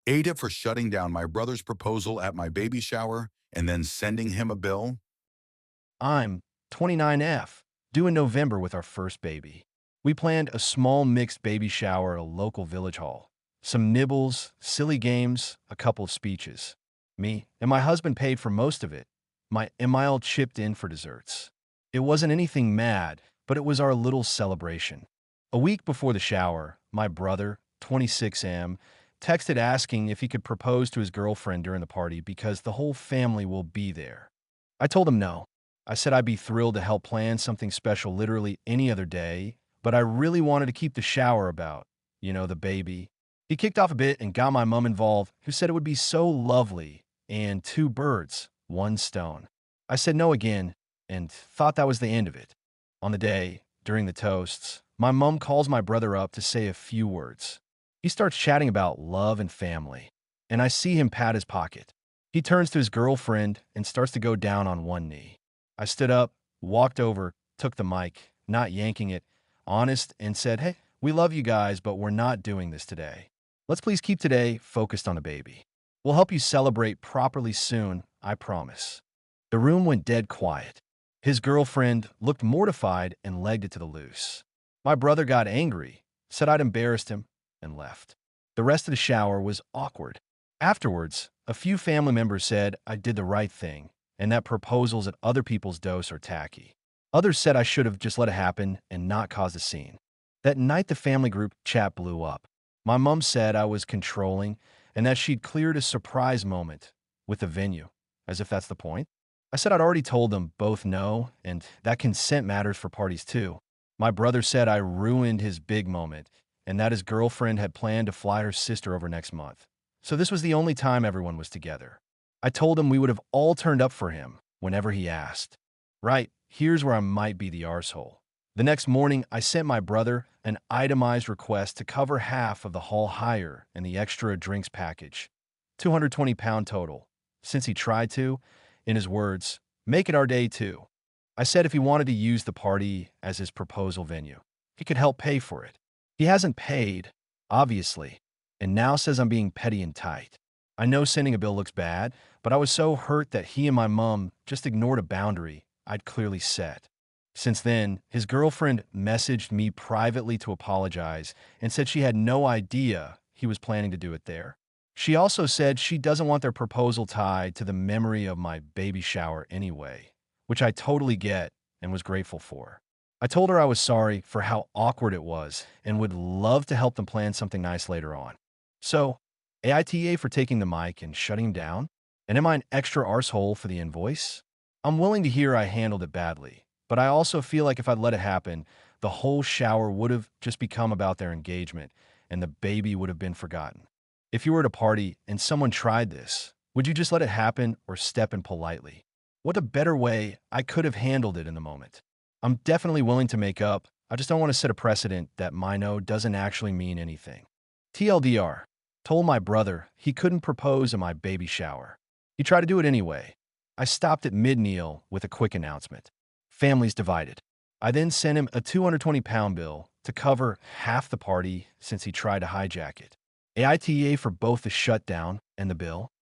AIDA for shutting down my brother's proposal at my baby shower and then sending him a bill. I'm 29F, due in November with our first baby. We planned a small mixed baby shower at a local village hall. Some nibbles, silly games, a couple of speeches. Me and my husband paid for most of it. My all chipped in for desserts. It wasn't anything mad, but it was our little celebration. A week before the shower, my brother, 26M, texted asking if he could propose to his girlfriend during the party because the whole family will be there. I told him no. I said I'd be thrilled to help plan something special literally any other day, but I really wanted to keep the shower about, the baby. He kicked off a bit and got my mom involved, who said it would be so lovely and two birds, one stone. I said no again and thought that was the end of it. On the day, during the toasts, my mom calls my brother up to say a few words. He starts chatting about love and family, and I see him pat his pocket. He turns to his girlfriend and starts to go down on one knee. I stood up, walked over, took the mic, not yanking it, honest, and said, "Hey, we love you guys, but we're not doing this today. Let's please keep today focused on the baby. We'll help you celebrate properly soon, I promise." The room went dead quiet. His girlfriend looked mortified and legged it to the loose. My brother got angry, said I'd embarrassed him, and left. The rest of the shower was awkward. Afterwards, a few family members said I did the right thing and that proposals at other people's dose are tacky. Others said I should have just let it happen and not caused a scene. That night, the family group chat blew up. My mom said I was controlling and that she'd cleared a surprise moment with the venue, as if that's the point. I said I'd already told them both no and that consent matters for parties too. My brother said I ruined his big moment and that his girlfriend had planned to fly her sister over next month. So this was the only time everyone was together. I told him we would have all turned up for him whenever he asked. Right, here's where I might be the arsehole. The next morning, I sent my brother an itemized request to cover half of the hall hire and the extra drinks package, £220 total, since he tried to, in his words, make it our day too. I said if he wanted to use the party as his proposal venue, he could help pay for it. He hasn't paid, obviously, and now says I'm being petty and tight. I know sending a bill looks bad, but I was so hurt that he and my mom just ignored a boundary I'd clearly set. Since then, his girlfriend messaged me privately to apologize and said she had no idea he was planning to do it there. She also said she doesn't want their proposal tied to the memory of my baby shower anyway, which I totally get and was grateful for. I told her I was sorry for how awkward it was and would love to help them plan something nice later on. So, AITA for taking the mic and shutting him down? And am I an extra arsehole for the invoice? I'm willing to hear I handled it badly, but I also feel like if I'd let it happen, the whole shower would have just become about their engagement, and the baby would have been forgotten. If you were at a party and someone tried this, would you just let it happen or step in politely? What a better way I could have handled it in the moment. I'm definitely willing to make up. I just don't want to set a precedent that my no doesn't actually mean anything. TLDR. Told my brother he couldn't propose at my baby shower. He tried to do it anyway. I stopped at mid-kneel with a quick announcement. Families divided. I then sent him a £220 bill to cover half the party since he tried to hijack it. AITA for both the shutdown and the bill.